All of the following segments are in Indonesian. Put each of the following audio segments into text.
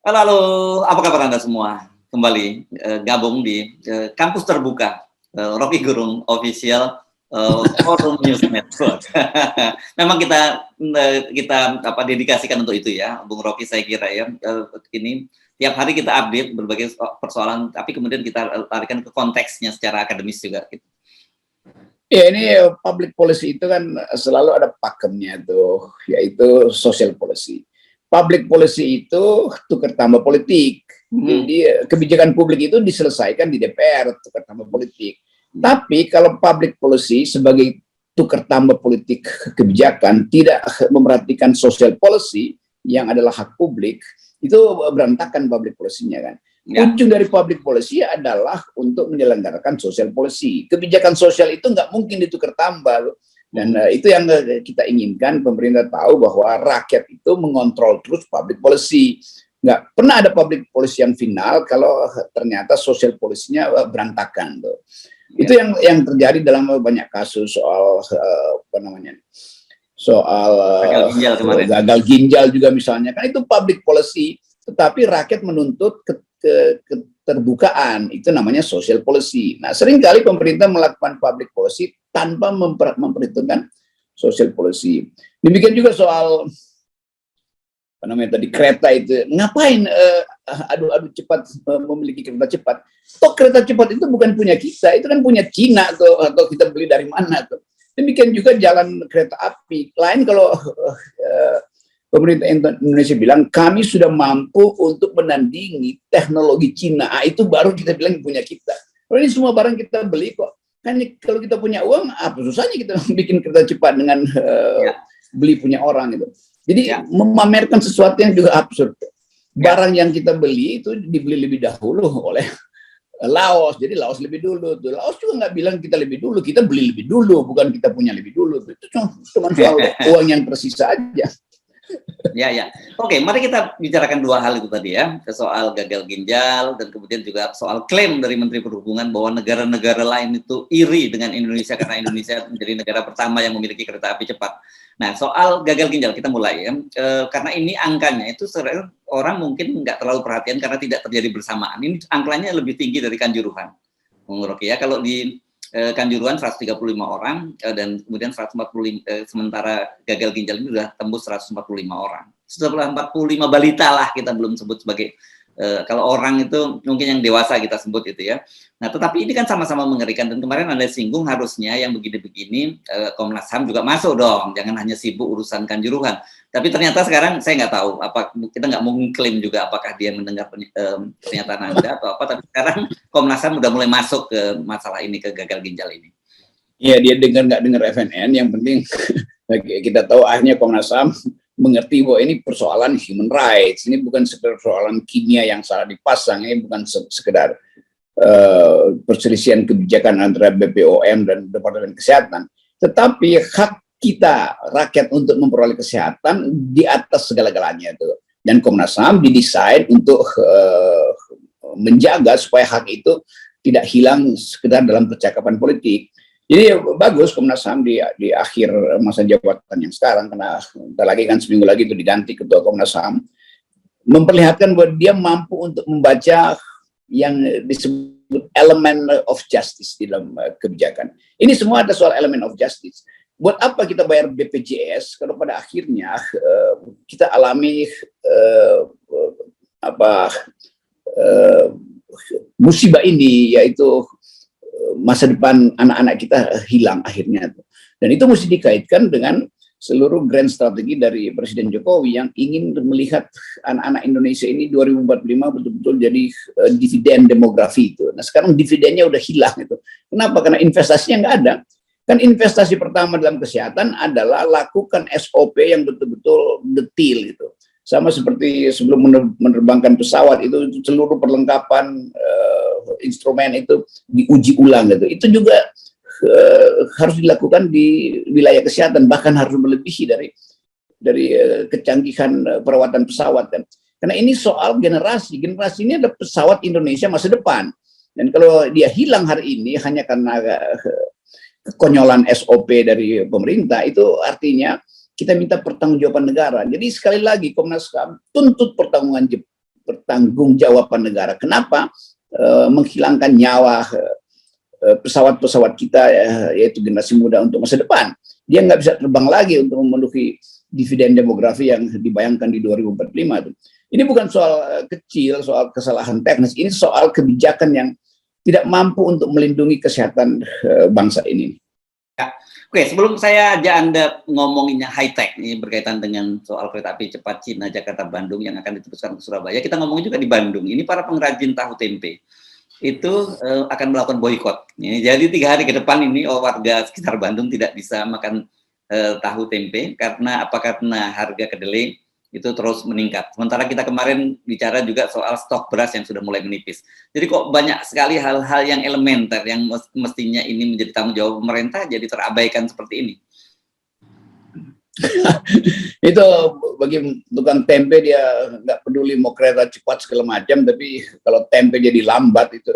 Halo, halo, apa kabar Anda semua? Kembali gabung di kampus terbuka Rocky Gerung Official Forum News Network. Memang kita dedikasikan untuk itu ya, Bung Rocky, saya kira ya. Ini tiap hari kita update berbagai persoalan, tapi kemudian kita tarikan ke konteksnya secara akademis juga. Gitu. Ya, ini public policy itu kan selalu ada pakemnya tuh, yaitu social policy. Public policy itu tukar tambah politik. Jadi kebijakan publik itu diselesaikan di DPR, tukar tambah politik. Tapi kalau public policy sebagai tukar tambah politik kebijakan tidak memperhatikan social policy yang adalah hak publik, itu berantakan public policy-nya kan. Ya. Ujung dari public policy adalah untuk menyelenggarakan social policy. Kebijakan sosial itu nggak mungkin ditukar tambah loh. Dan itu yang kita inginkan, pemerintah tahu bahwa rakyat itu mengontrol terus public policy. Nggak pernah ada public policy yang final kalau ternyata social policy-nya berantakan tuh. Ya. Itu yang terjadi dalam banyak kasus soal soal gagal ginjal juga misalnya, kan itu public policy, tetapi rakyat menuntut keterbukaan, itu namanya social policy. Nah, seringkali pemerintah melakukan public policy tanpa memperhitungkan social policy. Demikian juga soal tadi kereta itu, ngapain adu cepat memiliki kereta cepat? Toh kereta cepat itu bukan punya kita, itu kan punya Cina atau kita beli dari mana tuh. Demikian juga jalan kereta api. Lain kalau pemerintah Indonesia bilang kami sudah mampu untuk menandingi teknologi Cina, itu baru kita bilang punya kita. Kalau ini semua barang kita beli kok. Kan kalau kita punya uang, apa susahnya kita bikin kereta cepat dengan beli punya orang itu. Jadi memamerkan sesuatu yang juga absurd. Barang yang kita beli itu dibeli lebih dahulu oleh Laos, jadi Laos lebih dulu. Laos juga nggak bilang kita lebih dulu, kita beli lebih dulu, bukan kita punya lebih dulu. Itu cuma soal uang yang tersisa aja. Ya. Oke, mari kita bicarakan dua hal itu tadi ya, soal gagal ginjal dan kemudian juga soal klaim dari Menteri Perhubungan bahwa negara-negara lain itu iri dengan Indonesia karena Indonesia menjadi negara pertama yang memiliki kereta api cepat. Nah, soal gagal ginjal kita mulai ya, karena ini angkanya itu orang mungkin nggak terlalu perhatian karena tidak terjadi bersamaan. Ini angkanya lebih tinggi dari Kanjuruhan, Bung Rocky ya. Kalau di Kanjuruhan 135 orang dan kemudian 145 sementara gagal ginjal ini sudah tembus 145 orang. 145 balita lah kita belum sebut sebagai kalau orang itu mungkin yang dewasa kita sebut itu ya. Nah, tetapi ini kan sama-sama mengerikan dan kemarin Anda singgung harusnya yang begini-begini Komnas HAM juga masuk dong. Jangan hanya sibuk urusan Kanjuruhan. Tapi ternyata sekarang saya nggak tahu kita nggak mau mengklaim juga apakah dia mendengar pernyataan Anda atau apa. Tapi sekarang Komnas HAM udah mulai masuk ke masalah ini, ke gagal ginjal ini. Iya, dia nggak dengar FNN, yang penting kita tahu akhirnya Komnas HAM mengerti bahwa ini persoalan human rights, ini bukan sekedar persoalan kimia yang salah dipasang, ini bukan sekedar perselisihan kebijakan antara BPOM dan Departemen Kesehatan, tetapi hak kita rakyat untuk memperoleh kesehatan di atas segala-galanya itu. Dan Komnas HAM didesain untuk menjaga supaya hak itu tidak hilang sekedar dalam percakapan politik. Jadi bagus Komnas HAM di akhir masa jabatan yang sekarang, karena bentar lagi kan seminggu lagi itu diganti ketua Komnas HAM, memperlihatkan bahwa dia mampu untuk membaca yang disebut element of justice di dalam kebijakan. Ini semua ada soal element of justice. Buat apa kita bayar BPJS kalau pada akhirnya kita alami musibah ini, yaitu masa depan anak-anak kita hilang akhirnya. Dan itu mesti dikaitkan dengan seluruh grand strategi dari Presiden Jokowi yang ingin melihat anak-anak Indonesia ini 2045 betul-betul jadi dividen demografi itu. Nah, sekarang dividennya udah hilang itu. Kenapa? Karena investasinya nggak ada. Kan investasi pertama dalam kesehatan adalah lakukan SOP yang betul-betul detail gitu. Sama seperti sebelum menerbangkan pesawat itu seluruh perlengkapan instrumen itu diuji ulang gitu. Itu juga harus dilakukan di wilayah kesehatan, bahkan harus melebihi dari kecanggihan perawatan pesawat kan. Karena ini soal generasi ini adalah pesawat Indonesia masa depan. Dan kalau dia hilang hari ini hanya karena kekonyolan SOP dari pemerintah, itu artinya kita minta pertanggungjawaban negara. Jadi sekali lagi Komnas HAM tuntut pertanggungjawaban negara. Kenapa menghilangkan nyawa pesawat-pesawat kita, yaitu generasi muda untuk masa depan? Dia nggak bisa terbang lagi untuk memenuhi dividen demografi yang dibayangkan di 2045 itu. Ini bukan soal kecil, soal kesalahan teknis. Ini soal kebijakan yang tidak mampu untuk melindungi kesehatan bangsa ini. Oke, sebelum saya ajak Anda ngomonginnya high tech ini berkaitan dengan soal kereta api cepat Cina Jakarta Bandung yang akan diteruskan ke Surabaya, kita ngomongin juga di Bandung. Ini para pengrajin tahu tempe itu akan melakukan boykot. Jadi 3 hari ke depan ini warga sekitar Bandung tidak bisa makan tahu tempe karena karena harga kedelai itu terus meningkat. Sementara kita kemarin bicara juga soal stok beras yang sudah mulai menipis. Jadi kok banyak sekali hal-hal yang elementer yang mestinya ini menjadi tanggung jawab pemerintah jadi terabaikan seperti ini. Itu bagi tukang tempe, dia nggak peduli mau kereta cepat segala macam, tapi kalau tempe jadi lambat itu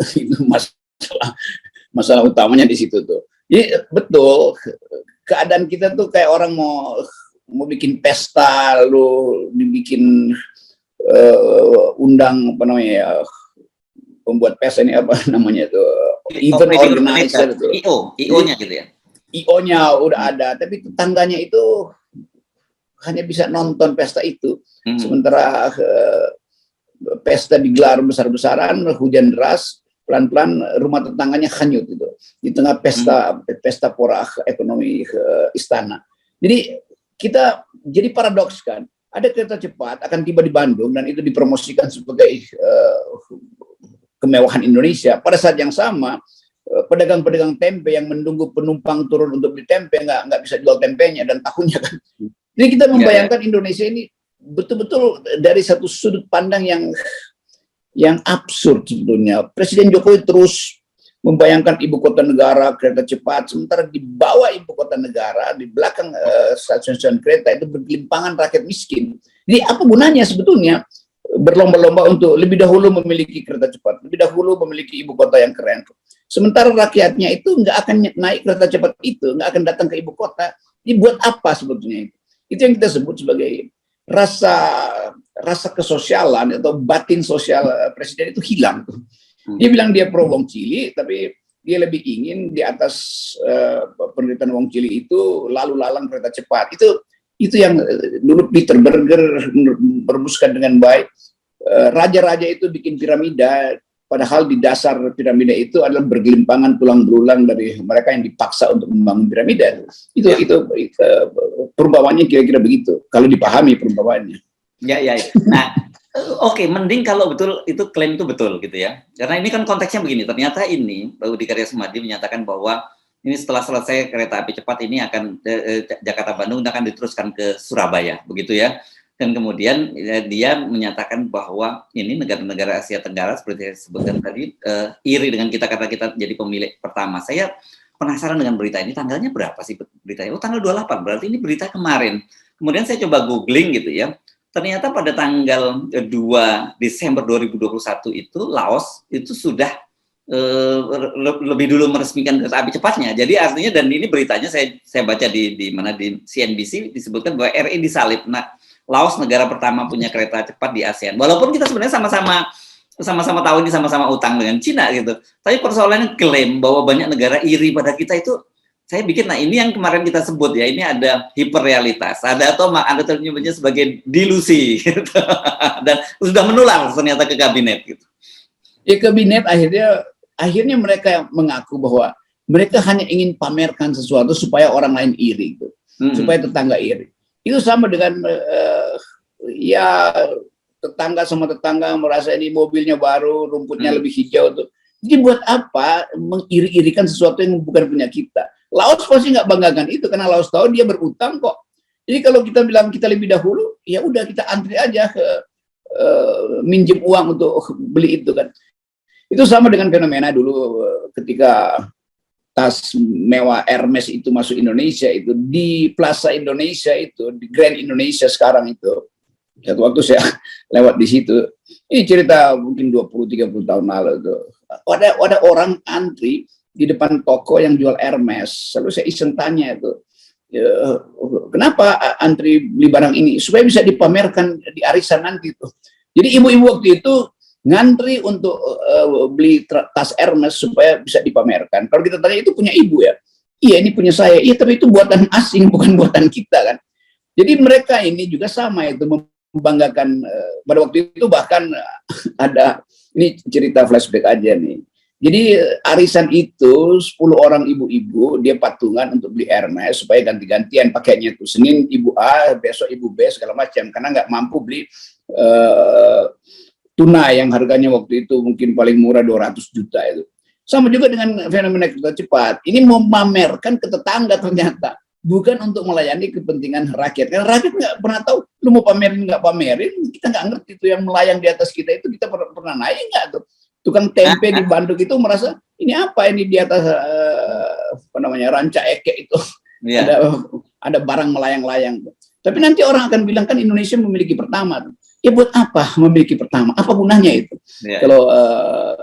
masalah utamanya di situ tuh. Jadi betul, keadaan kita tuh kayak orang mau bikin pesta, lalu dibikin undang apa namanya, pembuat pesta ini apa namanya itu, event organizer itu, IO-nya gitu ya. IO-nya udah ada, tapi tetangganya itu hanya bisa nonton pesta itu. Sementara pesta digelar besar-besaran, hujan deras, pelan-pelan rumah tetangganya hanyut itu di tengah pesta pora ekonomi istana. Jadi kita jadi paradoks kan, ada kereta cepat akan tiba di Bandung dan itu dipromosikan sebagai kemewahan Indonesia. Pada saat yang sama, pedagang-pedagang tempe yang menunggu penumpang turun untuk beli tempe nggak bisa jual tempenya dan tahunya kan. Jadi kita membayangkan Indonesia ini betul-betul dari satu sudut pandang yang absurd sebetulnya. Presiden Jokowi terus membayangkan ibu kota negara kereta cepat, sementara di bawah ibu kota negara, di belakang stasiun-stasiun kereta itu bergelimpangan rakyat miskin. Jadi apa gunanya sebetulnya berlomba-lomba untuk lebih dahulu memiliki kereta cepat, lebih dahulu memiliki ibu kota yang keren. Sementara rakyatnya itu nggak akan naik kereta cepat itu, nggak akan datang ke ibu kota. Ini buat apa sebetulnya itu? Itu yang kita sebut sebagai rasa kesosialan atau batin sosial presiden itu hilang. Dia bilang dia pro Wong Cili, tapi dia lebih ingin di atas penderitaan Wong Cili itu lalu lalang kereta cepat. Itu yang dulu Peter Berger merumuskan dengan baik. Raja-raja itu bikin piramida, padahal di dasar piramida itu adalah bergelimpangan tulang belulang dari mereka yang dipaksa untuk membangun piramida. Itu perumpamannya kira-kira begitu, kalau dipahami perumpamannya. Ya. Nah, oke, mending kalau betul itu klaim itu betul gitu ya. Karena ini kan konteksnya begini, ternyata ini Budi Karya Sumadi menyatakan bahwa ini setelah selesai kereta api cepat ini akan Jakarta Bandung akan diteruskan ke Surabaya, begitu ya. Dan kemudian dia menyatakan bahwa ini negara-negara Asia Tenggara seperti saya sebutkan tadi iri dengan kita karena kita jadi pemilik pertama. Saya penasaran dengan berita ini, tanggalnya berapa sih beritanya? Oh, tanggal 28, berarti ini berita kemarin. Kemudian saya coba googling gitu ya. Ternyata pada tanggal 2 Desember 2021 itu Laos itu sudah lebih dulu meresmikan kereta api cepatnya. Jadi artinya, dan ini beritanya saya baca di mana di CNBC disebutkan bahwa RI disalib. Nah, Laos negara pertama punya kereta cepat di ASEAN. Walaupun kita sebenarnya sama-sama tahu ini sama-sama utang dengan Cina gitu. Tapi persoalannya klaim bahwa banyak negara iri pada kita itu, saya bikin, nah ini yang kemarin kita sebut ya, ini ada hiperrealitas, ada atau Anda menyebutnya sebagai dilusi gitu. Dan sudah menular ternyata ke kabinet gitu. Ya, kabinet akhirnya mereka mengaku bahwa mereka hanya ingin pamerkan sesuatu supaya orang lain iri gitu. Supaya tetangga iri. Itu sama dengan ya tetangga sama tetangga merasa ini mobilnya baru, rumputnya lebih hijau tuh. Jadi buat apa mengiri-irikan sesuatu yang bukan punya kita? Laos pasti nggak banggakan itu karena Laos tahu dia berutang kok. Jadi kalau kita bilang kita lebih dahulu, ya udah kita antri aja ke minjem uang untuk beli itu kan. Itu sama dengan fenomena dulu ketika tas mewah Hermes itu masuk Indonesia, itu di Plaza Indonesia itu, di Grand Indonesia sekarang itu. Satu waktu saya lewat di situ. Ini cerita mungkin 20-30 tahun lalu itu. Ada orang antri di depan toko yang jual Hermes. Lalu saya iseng tanya itu, kenapa antri beli barang ini? Supaya bisa dipamerkan di arisan nanti itu. Jadi ibu-ibu waktu itu ngantri untuk beli tas Hermes supaya bisa dipamerkan. Kalau kita tanya itu punya ibu ya? Iya, ini punya saya. Iya, tapi itu buatan asing, bukan buatan kita kan. Jadi mereka ini juga sama itu membanggakan. Pada waktu itu bahkan ada, ini cerita flashback aja nih. Jadi arisan itu 10 orang ibu-ibu dia patungan untuk beli Hermes supaya ganti-gantian pakainya tuh. Senin ibu A, besok ibu B segala macam karena nggak mampu beli tuna yang harganya waktu itu mungkin paling murah 200 juta itu. Sama juga dengan fenomena kereta cepat. Ini memamerkan ke tetangga ternyata. Bukan untuk melayani kepentingan rakyat. Karena rakyat nggak pernah tahu, lu mau pamerin nggak pamerin, kita nggak ngerti itu yang melayang di atas kita itu kita pernah naik nggak tuh. Tukang tempe di Bandung itu merasa ini apa ini di atas apa namanya ranca ekek itu ada barang melayang-layang. Tapi nanti orang akan bilang kan Indonesia memiliki pertama. Ya buat apa memiliki pertama? Apa gunanya itu? Kalau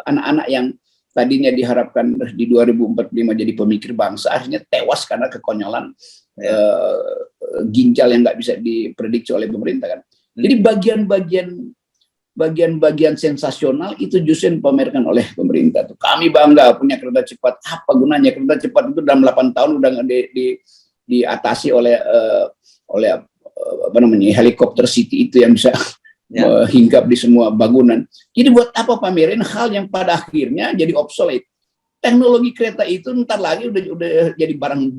anak-anak yang tadinya diharapkan di 2045 jadi pemikir bangsa akhirnya tewas karena kekonyolan ginjal yang nggak bisa diprediksi oleh pemerintah kan. Jadi bagian-bagian sensasional itu justru dipamerkan oleh pemerintah. Tuh, kami bangga punya kereta cepat. Apa gunanya kereta cepat itu dalam 8 tahun udah diatasi oleh apa namanya helikopter City itu yang bisa hinggap di semua bangunan. Jadi buat apa pamerin hal yang pada akhirnya jadi obsolete? Teknologi kereta itu ntar lagi udah jadi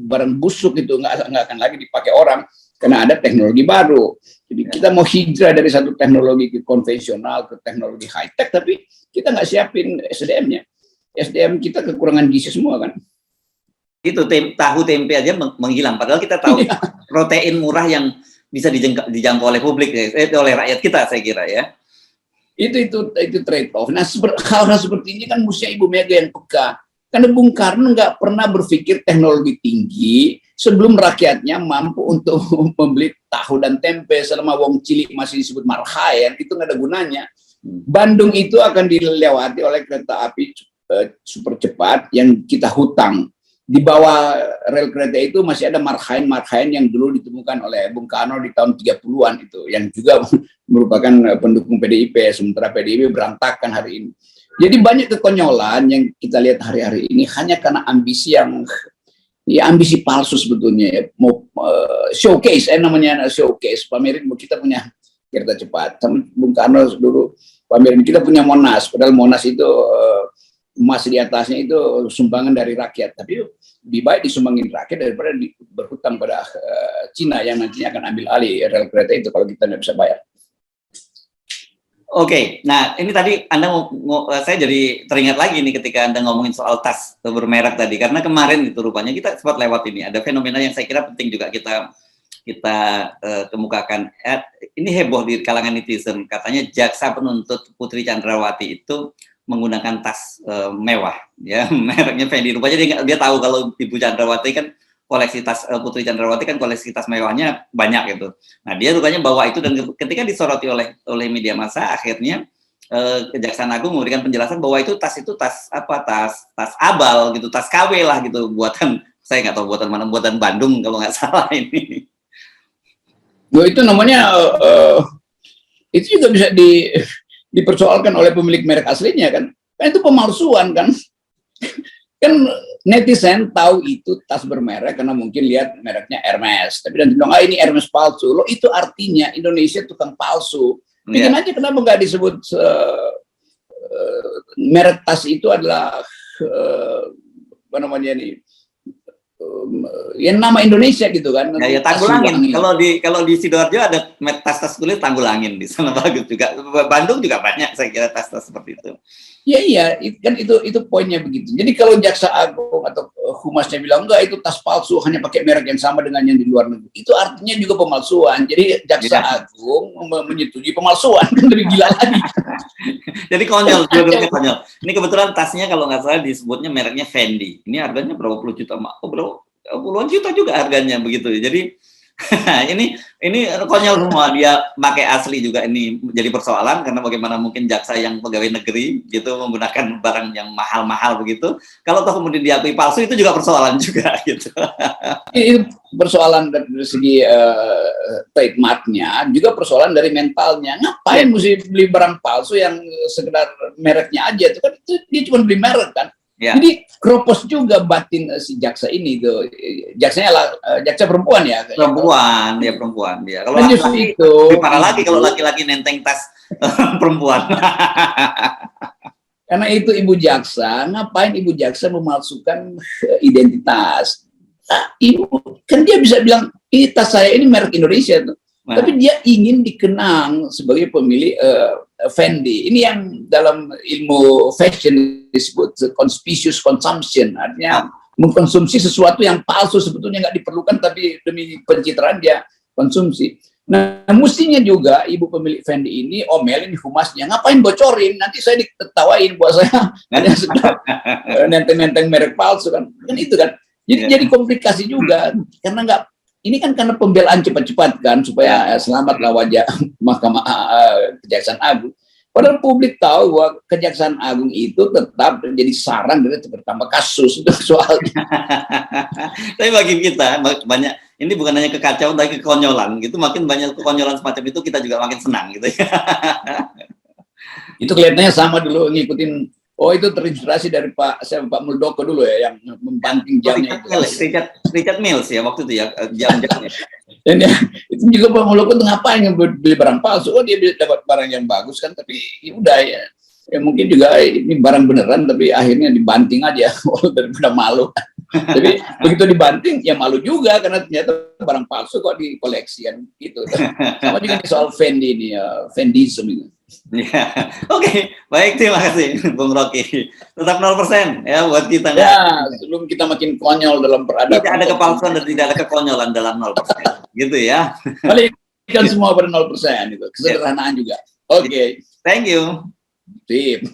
barang busuk itu nggak akan lagi dipakai orang karena ada teknologi baru. Jadi kita mau hijrah dari satu teknologi ke konvensional ke teknologi high tech, tapi kita nggak siapin SDM-nya. SDM kita kekurangan gizi semua kan. Itu tahu tempe aja menghilang. Padahal kita tahu protein murah yang bisa dijangkau oleh publik, oleh rakyat kita, saya kira ya. Itu trade off. Nah, hal-hal seperti ini kan mesti Ibu Mega yang peka. Karena Bung Karno nggak pernah berpikir teknologi tinggi sebelum rakyatnya mampu untuk membeli tahu dan tempe. Selama wong cilik masih disebut marhaen, itu nggak ada gunanya. Bandung itu akan dilewati oleh kereta api super cepat yang kita hutang. Di bawah rel kereta itu masih ada marhaen yang dulu ditemukan oleh Bung Karno di tahun 30-an itu, yang juga merupakan pendukung PDIP, sementara PDIP berantakan hari ini. Jadi banyak kekonyolan yang kita lihat hari-hari ini hanya karena ambisi yang ambisi palsu sebetulnya ya. Mau showcase, namanya showcase, pamerin kita punya kereta cepat. Sama Bung Karno dulu pamerin kita punya Monas, padahal Monas itu emas di atasnya itu sumbangan dari rakyat, tapi lebih baik disumbangin rakyat daripada berhutang pada Cina yang nantinya akan ambil alih rel kereta itu kalau kita nggak bisa bayar. Oke, nah ini tadi saya jadi teringat lagi nih ketika Anda ngomongin soal tas bermerek tadi, karena kemarin itu rupanya kita sempat lewat ini, ada fenomena yang saya kira penting juga kita kemukakan. Ini heboh di kalangan netizen, katanya jaksa penuntut Putri Chandrawati itu menggunakan tas mewah, ya mereknya Fendi. Rupanya dia tahu kalau Ibu Chandrawati kan koleksi tas Putri Chandrawati kan koleksi tas mewahnya banyak gitu. Nah dia rupanya bawa itu dan ketika disoroti oleh media massa, akhirnya Kejaksaan Agung memberikan penjelasan bahwa itu tas abal gitu, tas KW lah gitu, buatan saya nggak tahu buatan mana, buatan Bandung kalau nggak salah ini. Itu namanya itu juga bisa dipersoalkan oleh pemilik merek aslinya kan itu pemalsuan kan. Kan netizen tahu itu tas bermerek karena mungkin lihat mereknya Hermes, tapi dan bilang ini Hermes palsu. Loh, itu artinya Indonesia tukang palsu. Bikin aja kenapa nggak disebut merek tas itu adalah apa namanya nih yang nama Indonesia gitu kan. Ya Tanggulangin. Kalau di Sidoarjo ada tas-tas kulit Tanggulangin di sana bagus juga. Bandung juga banyak saya kira tas-tas seperti itu. Iya kan itu poinnya begitu. Jadi kalau Jaksa Agung atau humasnya bilang enggak itu tas palsu hanya pakai merek yang sama dengan yang di luar negeri, itu artinya juga pemalsuan. Jadi Jaksa Agung menyetujui pemalsuan, kan lebih gila lagi. Jadi konyol, dua-duanya konyol. Ini kebetulan tasnya kalau nggak salah disebutnya mereknya Fendi. Ini harganya berapa puluh juta, puluhan juta juga harganya begitu. Jadi ini konyol semua, dia pakai asli juga, ini jadi persoalan karena bagaimana mungkin jaksa yang pegawai negeri gitu menggunakan barang yang mahal-mahal begitu, kalau toh kemudian diakui palsu itu juga persoalan juga gitu. Itu persoalan dari segi trademarknya, juga persoalan dari mentalnya. Ngapain mesti beli barang palsu yang sekedar mereknya aja? Itu kan dia cuma beli merek kan. Ya. Jadi keropos juga batin si jaksa ini tuh. Jaksanya lah jaksa perempuan ya. Perempuan, dia perempuan dia. Kalau Dan justru laki-laki itu lebih parah lagi kalau laki-laki nenteng tas perempuan. karena itu ibu jaksa, ngapain ibu jaksa memalsukan identitas? Nah, ibu kan dia bisa bilang ini tas saya ini merek Indonesia tuh. Tapi dia ingin dikenang sebagai pemilik Fendi. Ini yang dalam ilmu fashion disebut conspicuous consumption, artinya mengkonsumsi sesuatu yang palsu sebetulnya nggak diperlukan, tapi demi pencitraan dia konsumsi. Nah, mestinya juga ibu pemilik Fendi ini omelin humasnya, ngapain bocorin? Nanti saya diketawain buat saya hanya sedang nenteng-nenteng merek palsu kan itu kan. Jadi komplikasi juga karena nggak. Ini kan karena pembelaan cepat-cepat kan supaya selamatlah wajah Mahkamah Kejaksaan Agung. Padahal publik tahu bahwa Kejaksaan Agung itu tetap menjadi sarang dari bertambah kasus itu soalnya. Tapi bagi kita banyak, ini bukan hanya kekacauan tapi kekonyolan gitu, makin banyak kekonyolan semacam itu kita juga makin senang gitu ya. Itu kelihatannya sama dulu ngikutin. Oh, itu terinspirasi dari Pak Muldoko dulu ya yang membanting jamnya. Richard Mills ya waktu itu ya jam-jamnya. Dan ya, itu juga Pak Muldoko tuh ngapain beli barang palsu? Oh, dia dapat barang yang bagus kan, tapi ya udah ya. Ya mungkin juga ini barang beneran tapi akhirnya dibanting aja daripada malu. Tapi begitu dibanting ya malu juga karena ternyata barang palsu kok dikoleksi kan gitu. Sama juga soal Fendi ini ya, Fendism itu. Ya, oke, baik, terima kasih Bung Rocky. Tetap 0% ya buat kita. Ya, sebelum kita makin konyol dalam peradaban. Tidak ada kepalsuan dan tidak ada kekonyolan dalam 0%. Gitu ya. Balikkan semua pada 0% itu. Kesederhanaan juga. Oke. Thank you. Sip.